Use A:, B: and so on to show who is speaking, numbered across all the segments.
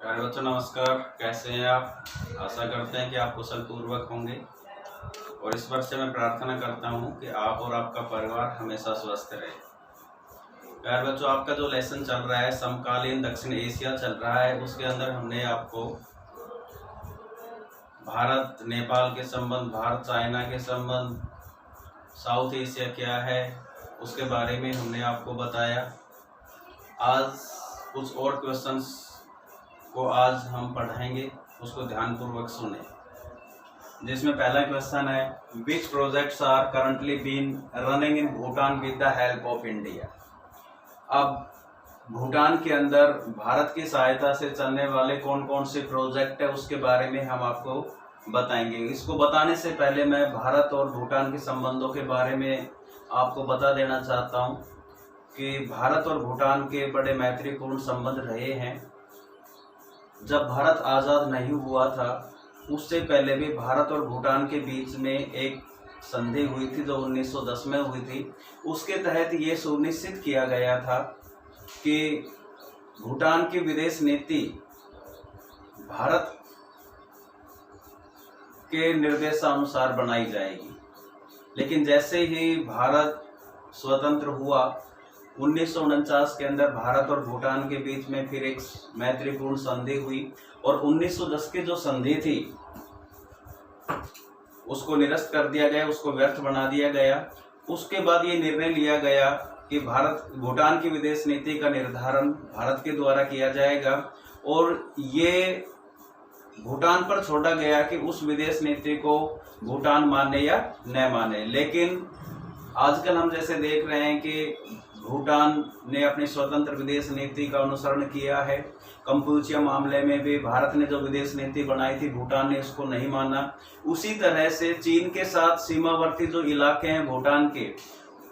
A: प्यारे बच्चों नमस्कार। कैसे हैं आप? आशा करते हैं कि आप कुशल पूर्वक होंगे और इस वर्ष से मैं प्रार्थना करता हूं कि आप और आपका परिवार हमेशा स्वस्थ रहे। प्यारे बच्चों, आपका जो लेसन चल रहा है समकालीन दक्षिण एशिया चल रहा है, उसके अंदर हमने आपको भारत नेपाल के संबंध, भारत चाइना के संबंध, साउथ एशिया क्या है उसके बारे में हमने आपको बताया। आज कुछ और क्वेश्चंस को आज हम पढ़ाएंगे, उसको ध्यानपूर्वक सुने। जिसमें पहला क्वेश्चन है, which projects are currently been running in Bhutan with the help of India. अब भूटान के अंदर भारत की सहायता से चलने वाले कौन कौन से प्रोजेक्ट है उसके बारे में हम आपको बताएंगे। इसको बताने से पहले मैं भारत और भूटान के संबंधों के बारे में आपको बता देना चाहता हूँ कि भारत और भूटान के बड़े मैत्रीपूर्ण संबंध रहे हैं। जब भारत आज़ाद नहीं हुआ था उससे पहले भी भारत और भूटान के बीच में एक संधि हुई थी जो 1910 में हुई थी। उसके तहत ये सुनिश्चित किया गया था कि भूटान की विदेश नीति भारत के निर्देशानुसार बनाई जाएगी। लेकिन जैसे ही भारत स्वतंत्र हुआ 1949 के अंदर भारत और भूटान के बीच में फिर एक मैत्रीपूर्ण संधि हुई और 1910 की जो संधि थी उसको निरस्त कर दिया गया, उसको व्यर्थ बना दिया गया। उसके बाद ये निर्णय लिया गया कि भारत भूटान की विदेश नीति का निर्धारण भारत के द्वारा किया जाएगा और ये भूटान पर छोड़ा गया कि उस विदेश नीति को भूटान माने या न माने। लेकिन आजकल हम जैसे देख रहे हैं कि भूटान ने अपनी स्वतंत्र विदेश नीति का अनुसरण किया है। कंप्यूचिया मामले में भी भारत ने जो विदेश नीति बनाई थी भूटान ने इसको नहीं माना। उसी तरह से चीन के साथ सीमावर्ती जो इलाके हैं भूटान के,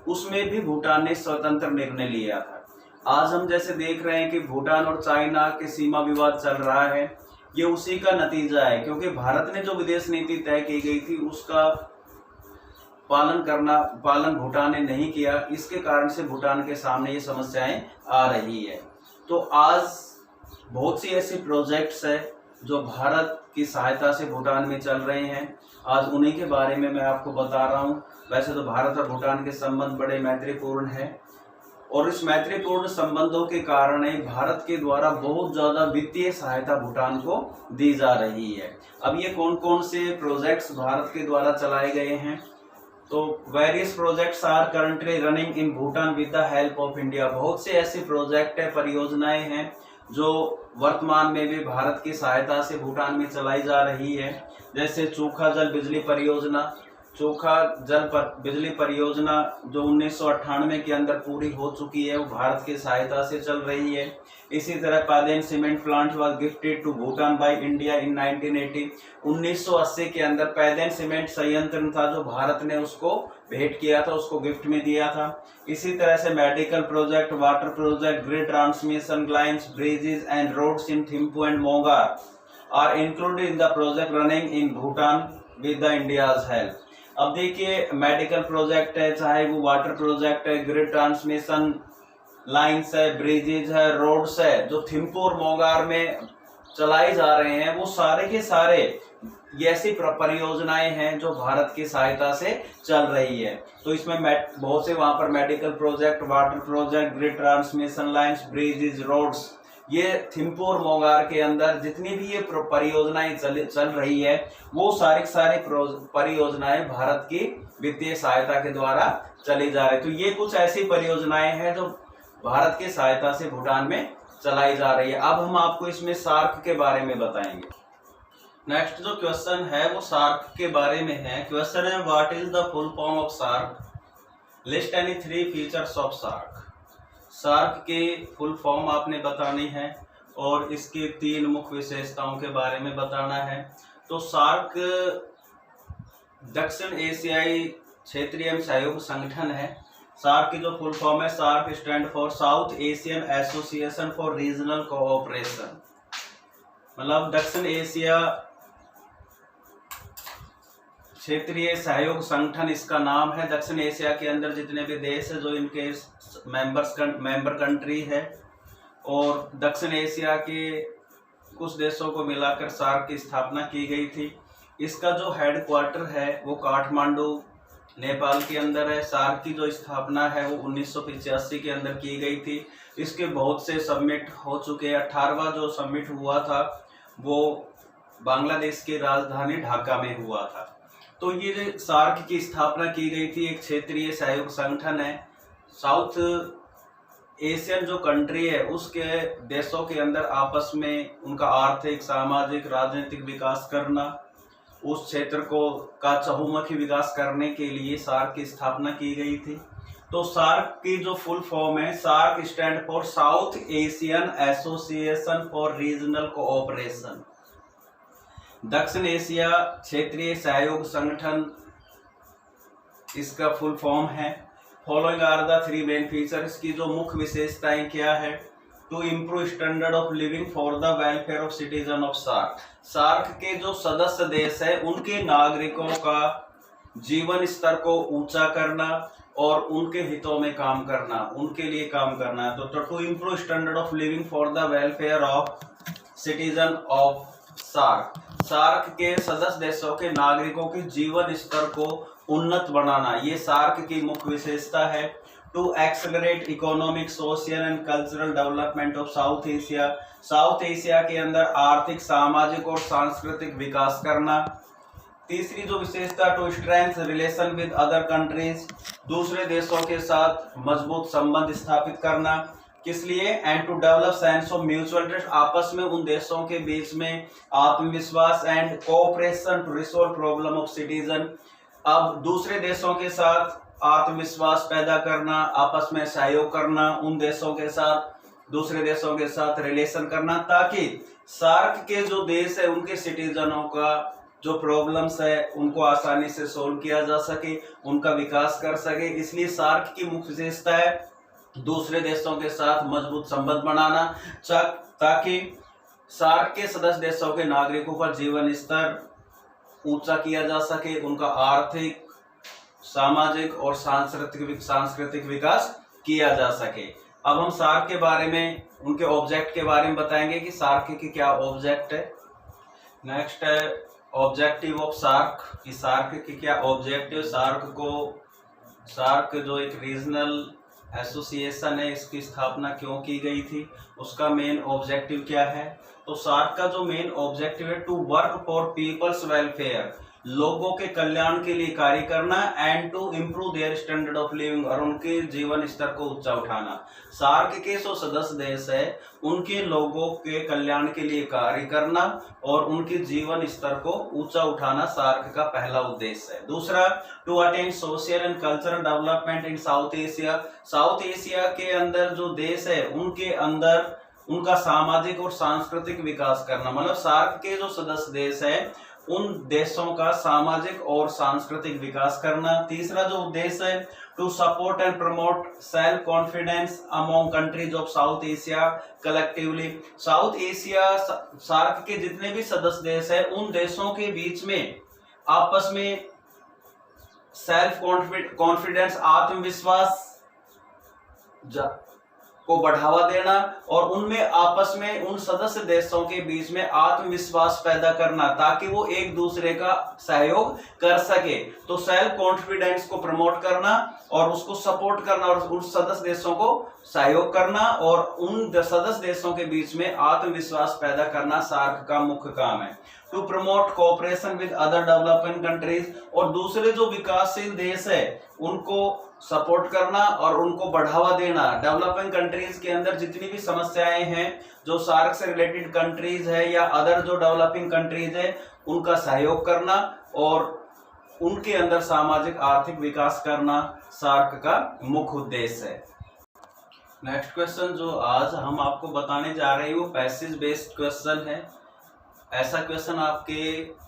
A: उसमें भी भूटान ने स्वतंत्र निर्णय लिया था। आज हम जैसे देख रहे हैं कि भूटान और चाइना के सीमा विवाद चल रहा है, ये उसी का नतीजा है क्योंकि भारत ने जो विदेश नीति तय की गई थी उसका पालन भूटान ने नहीं किया। इसके कारण से भूटान के सामने ये समस्याएं आ रही है। तो आज बहुत सी ऐसी प्रोजेक्ट्स है जो भारत की सहायता से भूटान में चल रहे हैं। आज उन्हीं के बारे में मैं आपको बता रहा हूँ। वैसे तो भारत और भूटान के संबंध बड़े मैत्रीपूर्ण हैं और इस मैत्रीपूर्ण संबंधों के कारण भारत के द्वारा बहुत ज़्यादा वित्तीय सहायता भूटान को दी जा रही है। अब ये कौन कौन से प्रोजेक्ट्स भारत के द्वारा चलाए गए हैं? तो various projects are currently running in Bhutan with the help of India. बहुत से ऐसे प्रोजेक्ट है, परियोजनाएं हैं जो वर्तमान में भी भारत की सहायता से भूटान में चलाई जा रही है। जैसे चोखा जल बिजली परियोजना, बिजली परियोजना जो 1998 के अंदर पूरी हो चुकी है, वो भारत की सहायता से चल रही है। इसी तरह Penden cement plant was gifted to Bhutan by India in 1980। 1980 के अंदर पैदेन सीमेंट संयंत्र था जो भारत ने उसको भेंट किया था, उसको गिफ्ट में दिया था। इसी तरह से medical project, water project, grid transmission lines, bridges and roads in Thimphu and Mongar are included in the project running in Bhutan with the India's help. अब देखिए, मेडिकल प्रोजेक्ट है, चाहे वो वाटर प्रोजेक्ट है, ग्रिड ट्रांसमिशन लाइन्स है, ब्रिजेज है, roads है, जो थिम्पू और मोंगार में चलाए जा रहे हैं, वो सारे के सारे ऐसी परियोजनाएं हैं जो भारत की सहायता से चल रही है। तो इसमें बहुत से वहां पर medical project, water project, grid transmission lines, bridges, roads, ये थिम्पू और मोंगार के अंदर जितनी भी ये परियोजनाएं चल रही है वो सारी परियोजनाएं भारत की वित्तीय सहायता के द्वारा चली जा रही है। तो ये कुछ ऐसी परियोजनाएं हैं जो भारत की सहायता से भूटान में चलाई जा रही है। अब हम आपको इसमें सार्क के बारे में बताएंगे। नेक्स्ट जो क्वेश्चन है वो सार्क के बारे में है। क्वेश्चन है, what is the full form of SAARC? List any 3 features of SAARC. SAARC के फुल फॉर्म आपने बतानी है और इसकी 3 मुख्य विशेषताओं के बारे में बताना है। तो सार्क दक्षिण एशियाई क्षेत्रीय एवं सहयोग संगठन है। सार्क की जो फुल फॉर्म है, SAARC stand for South Asian Association for Regional Cooperation. मतलब दक्षिण एशिया क्षेत्रीय सहयोग संगठन इसका नाम है। दक्षिण एशिया के अंदर जितने भी देश है जो इनके मेंबर कंट्री है और दक्षिण एशिया के कुछ देशों को मिलाकर सार्क की स्थापना की गई थी। इसका जो हेडक्वार्टर है वो काठमांडू नेपाल के अंदर है। सार्क की जो स्थापना है वो 1985 के अंदर की गई थी। इसके बहुत से समिट हो चुके हैं। 18वां जो समिट हुआ था वो बांग्लादेश की राजधानी ढाका में हुआ था। तो ये सार्क की स्थापना की गई थी, एक क्षेत्रीय सहयोग संगठन है। साउथ एशियन जो कंट्री है उसके देशों के अंदर आपस में उनका आर्थिक, सामाजिक, राजनीतिक विकास करना, उस क्षेत्र को का चहुमुखी विकास करने के लिए सार्क की स्थापना की गई थी। तो सार्क की जो फुल फॉर्म है, SAARC stand for South Asian Association for Regional Cooperation, दक्षिण एशिया क्षेत्रीय सहयोग संगठन इसका फुल फॉर्म है। Following are the 3 main features, की जो मुख्य विशेषताएं क्या है। To improve standard of living for the welfare of citizen of SAARC, SAARC के जो सदस्य देश है उनके नागरिकों का जीवन स्तर को ऊंचा करना और उनके हितों में काम करना, उनके लिए काम करना। तो to improve standard of living for the welfare of citizen of SAARC, SAARC के सदस्य देशों के नागरिकों के जीवन स्तर को उन्नत बनाना, ये सार्क की मुख्य विशेषता है। To accelerate economic, social and cultural development of South Asia, South Asia के अंदर आर्थिक, सामाजिक और सांस्कृतिक विकास करना। तीसरी जो विशेषता, to strength relation with other countries, दूसरे देशों के साथ मजबूत संबंध स्थापित करना। किस लिए? And to develop sense of mutual trust, आपस में उन देशों के बीच में आत्मविश्वास and cooperation to resolve problem of citizen, अब दूसरे देशों के साथ आत्मविश्वास पैदा करना, आपस में सहयोग करना, उन देशों के साथ, दूसरे देशों के साथ रिलेशन करना, ताकि सार्क के जो देश है उनके सिटीजनों का जो प्रॉब्लम्स है उनको आसानी से सोल्व किया जा सके, उनका विकास कर सके। इसलिए सार्क की मुख्य विशेषता है दूसरे देशों के साथ मजबूत संबंध बनाना, ताकि सार्क के सदस्य देशों के नागरिकों का जीवन स्तर ऊंचा किया जा सके, उनका आर्थिक, सामाजिक और सांस्कृतिक विकास किया जा सके। अब हम सार्क के बारे में, उनके ऑब्जेक्ट के बारे में बताएंगे कि सार्क के क्या ऑब्जेक्ट है। नेक्स्ट है ऑब्जेक्टिव ऑफ सार्क, कि सार्क के क्या ऑब्जेक्टिव। सार्क जो एक रीजनल एसोसिएशन है, इसकी स्थापना क्यों की गई थी, उसका मेन ऑब्जेक्टिव क्या है। तो सार्क का जो मेन ऑब्जेक्टिव है, to work for people's welfare, लोगों के कल्याण के लिए कार्य करना, and to improve their standard of living, और उनके जीवन स्तर को ऊंचा उठाना। सार्क के जो सदस्य देश है उनके लोगों के कल्याण के लिए कार्य करना और उनके जीवन स्तर को ऊंचा उठाना सार्क का पहला उद्देश्य है। दूसरा, to attain social and cultural development in South Asia, South Asia के अंदर जो देश है उनके अंदर उनका सामाजिक और सांस्कृतिक विकास करना, मतलब सार्क के जो सदस्य देश है उन देशों का सामाजिक और सांस्कृतिक विकास करना। तीसरा जो उद्देश्य है, to support and promote self confidence among countries of South Asia collectively, South Asia SAARC के जितने भी सदस्य देश है उन देशों के बीच में आपस में सेल्फ कॉन्फिडेंस, आत्मविश्वास को बढ़ावा देना और उनमें आपस में उन सदस्य देशों के बीच में आत्मविश्वास पैदा करना, ताकि वो एक दूसरे का सहयोग कर सके। तो सेल्फ कॉन्फिडेंस को प्रमोट करना और उसको सपोर्ट करना और उन सदस्य देशों को सहयोग करना और उन सदस्य देशों के बीच में आत्मविश्वास पैदा करना सार्क का मुख्य काम है। To promote cooperation with other developing countries, और दूसरे जो विकासशील देश है उनको सपोर्ट करना और उनको बढ़ावा देना। डेवलपिंग कंट्रीज के अंदर जितनी भी समस्याएं हैं जो सार्क से रिलेटेड कंट्रीज है या अदर जो डेवलपिंग कंट्रीज है उनका सहयोग करना और उनके अंदर सामाजिक आर्थिक विकास करना सार्क का मुख्य उद्देश्य है। नेक्स्ट क्वेश्चन जो आज हम आपको बताने जा रहे हैं वो पैसेज बेस्ड क्वेश्चन है। ऐसा क्वेश्चन आपके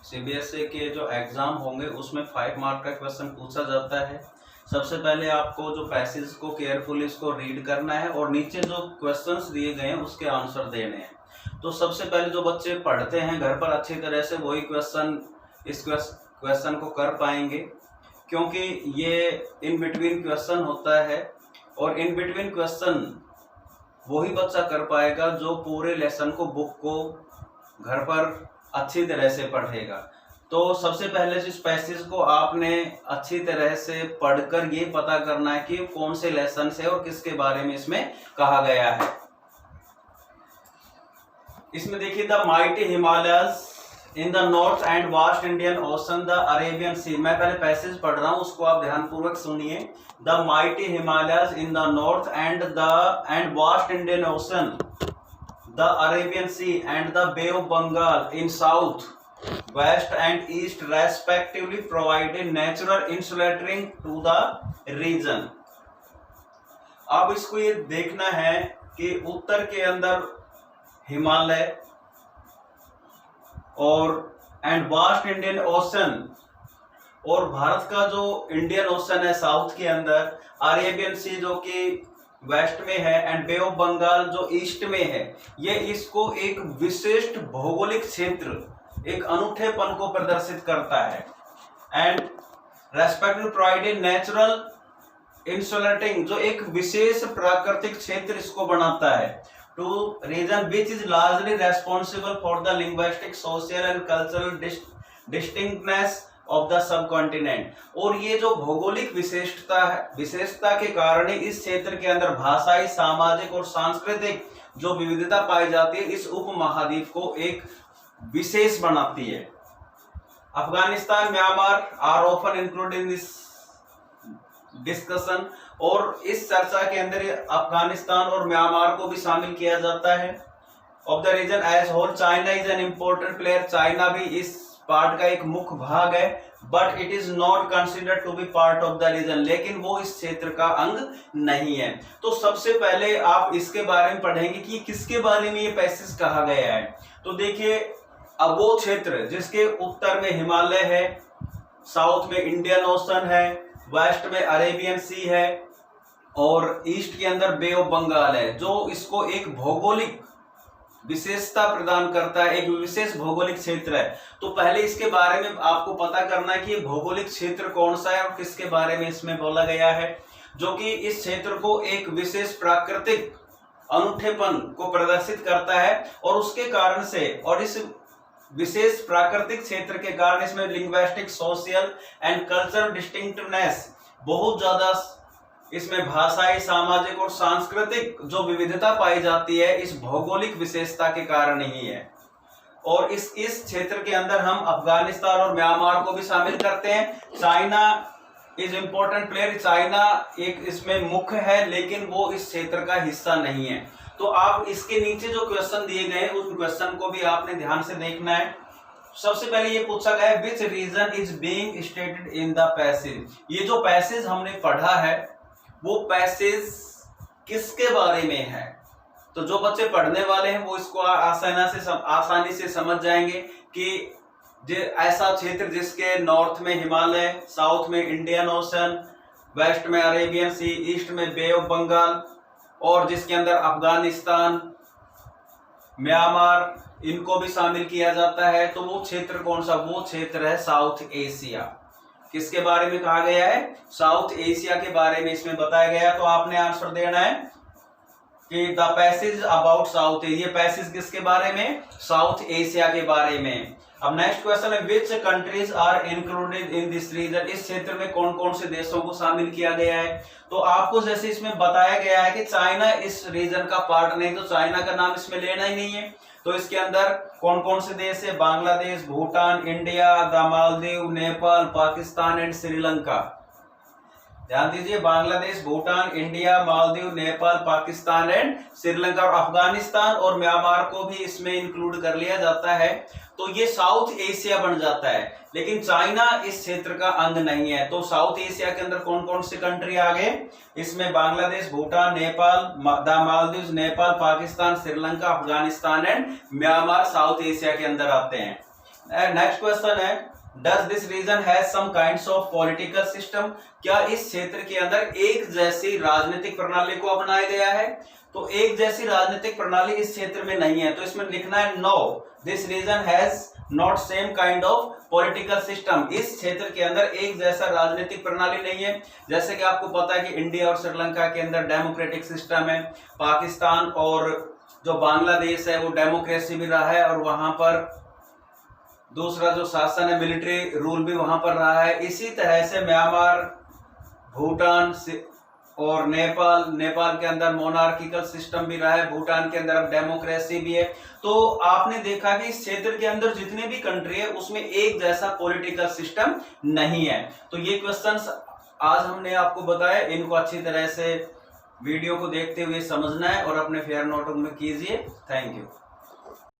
A: सीबीएसई के जो एग्जाम होंगे उसमें 5 मार्क का क्वेश्चन पूछा जाता है। सबसे पहले आपको जो पैसेज को केयरफुली इसको रीड करना है और नीचे जो क्वेश्चंस दिए गए हैं उसके आंसर देने हैं। तो सबसे पहले जो बच्चे पढ़ते हैं घर पर अच्छी तरह से वही इस क्वेश्चन को कर पाएंगे, क्योंकि ये इन बिटवीन क्वेश्चन होता है और इन बिटवीन क्वेश्चन वही बच्चा कर पाएगा जो पूरे लेसन को, बुक को घर पर अच्छी तरह से पढ़ेगा। तो सबसे पहले इस पैसेज को आपने अच्छी तरह से पढ़कर ये पता करना है कि कौन से लेसन है और किसके बारे में इसमें कहा गया है। इसमें देखिए, the mighty Himalayas in the north and vast Indian ocean, the Arabian sea. मैं पहले पैसेज पढ़ रहा हूं, उसको आप ध्यानपूर्वक सुनिए। The mighty Himalayas in the north and vast Indian ocean, the Arabian sea and the bay of Bengal in south, west and east respectively provided natural insulating to the region. अब इसको ये देखना है कि उत्तर के अंदर हिमालय और एंड वास्ट इंडियन ओशन, और भारत का जो इंडियन ओशन है साउथ के अंदर, अरेबियन सी जो कि वेस्ट में है एंड बे ऑफ बंगाल जो ईस्ट में है, ये इसको एक विशिष्ट भौगोलिक क्षेत्र, एक अनूठेपन को प्रदर्शित करता है। And respective provided natural insulating, जो एक विशेष प्राकृतिक क्षेत्र इसको बनाता है, to region which is largely responsible for the linguistic, social and cultural distinctness of the subcontinent. और ये जो भौगोलिक विशेषता के कारण इस क्षेत्र के अंदर भाषाई, सामाजिक और सांस्कृतिक जो विविधता पाई जाती है, इस उपमहाद्वीप को एक विशेष बनाती है। Afghanistan, Myanmar are often included in this discussion, और इस चर्चा के अंदर अफगानिस्तान और म्यांमार को भी शामिल किया जाता है। Of the region as whole, China is an important player, China भी इस पार्ट का एक मुख्य भाग है, but it is not considered to be part of the region, लेकिन वो इस क्षेत्र का अंग नहीं है। तो सबसे पहले आप इसके बारे में पढ़ेंगे कि किसके बारे में ये पैसेज कहा गया है। तो देखिए, अब वो क्षेत्र जिसके उत्तर में हिमालय है, साउथ में इंडियन ओशन है, वेस्ट में अरेबियन सी है और ईस्ट के अंदर बे ऑफ बंगाल है, जो इसको एक भौगोलिक विशेषता प्रदान करता है, एक विशेष भौगोलिक क्षेत्र है। तो पहले इसके बारे में आपको पता करना है कि ये भौगोलिक क्षेत्र कौन सा है और किसके बारे में इसमें बोला गया है, जो कि इस क्षेत्र को एक विशेष प्राकृतिक अनूठेपन को प्रदर्शित करता है। और उसके कारण से, और इस विशेष प्राकृतिक क्षेत्र के कारण इसमें linguistic, social and cultural distinctiveness, बहुत ज्यादा इसमें भाषाई, सामाजिक और सांस्कृतिक जो विविधता पाई जाती है, इस भौगोलिक विशेषता के कारण ही है। और इस क्षेत्र के अंदर हम अफगानिस्तान और म्यांमार को भी शामिल करते हैं। China is important player, China एक इसमें मुख्य है, लेकिन वो इस क्षेत्र का हिस्सा नहीं है। तो आप इसके नीचे जो क्वेश्चन दिए गए हैं उस क्वेश्चन को भी आपने ध्यान से देखना है। सबसे पहले ये पूछा गया है, which region is being stated in the passage. ये जो पैसेज हमने पढ़ा है वो पैसेज किसके बारे में है। तो जो बच्चे पढ़ने वाले हैं वो इसको आसानी से समझ जाएंगे कि ऐसा क्षेत्र जिसके नॉर्थ में हिमालय, साउथ में इंडियन ओशन, वेस्ट में अरेबियन सी, ईस्ट में बे ऑफ बंगाल, और जिसके अंदर अफगानिस्तान, म्यांमार, इनको भी शामिल किया जाता है। तो वो क्षेत्र कौन सा, वो क्षेत्र है साउथ एशिया। किसके बारे में कहा गया है, साउथ एशिया के बारे में इसमें बताया गया। तो आपने आंसर देना है कि द पैसेज अबाउट साउथ, ये पैसेज किसके बारे में, साउथ एशिया के बारे में। अब नेक्स्ट क्वेश्चन है, which countries are included in this region. इस क्षेत्र में कौन कौन से देशों को शामिल किया गया है। तो आपको जैसे इसमें बताया गया है कि चाइना इस रीजन का पार्ट नहीं, तो चाइना का नाम इसमें लेना ही नहीं है। तो इसके अंदर कौन कौन से देश है, Bangladesh, Bhutan, India, the Maldives, Nepal, Pakistan and Sri Lanka. ध्यान दीजिए, बांग्लादेश, भूटान, इंडिया, मालदीव, नेपाल, पाकिस्तान एंड श्रीलंका, और अफगानिस्तान और म्यांमार को भी इसमें इंक्लूड कर लिया जाता है। तो ये साउथ एशिया बन जाता है, लेकिन चाइना इस क्षेत्र का अंग नहीं है। तो साउथ एशिया के अंदर कौन कौन सी कंट्री आ गए, इसमें Bangladesh, Bhutan, Nepal, the Maldives, Nepal, Pakistan, Sri Lanka, Afghanistan and Myanmar South Asia के अंदर आते हैं। नेक्स्ट क्वेश्चन है, does this region has some kinds of political system. क्या इस क्षेत्र के अंदर एक जैसी राजनीतिक प्रणाली को अपनाया गया है। तो एक जैसी राजनीतिक प्रणाली इस क्षेत्र में नहीं है। तो इसमें लिखना है, no this region has not same kind of political system. इस क्षेत्र के अंदर एक जैसा राजनीतिक प्रणाली नहीं है। जैसे कि आपको पता है कि इंडिया और श्रीलंका के अंदर डेमोक्रेटिक सिस्टम है, पाकिस्तान और जो बांग्लादेश है वो डेमोक्रेसी भी रहा है और वहां पर दूसरा जो शासन है मिलिट्री रूल भी वहां पर रहा है। इसी तरह से म्यांमार, भूटान और नेपाल के अंदर मोनार्किकल सिस्टम भी रहा है, भूटान के अंदर अब डेमोक्रेसी भी है। तो आपने देखा कि इस क्षेत्र के अंदर जितने भी कंट्री है उसमें एक जैसा पॉलिटिकल सिस्टम नहीं है। तो ये क्वेश्चंस आज हमने आपको बताया, इनको अच्छी तरह से वीडियो को देखते हुए समझना है और अपने फेयर नोटबुक में कीजिए। Thank you.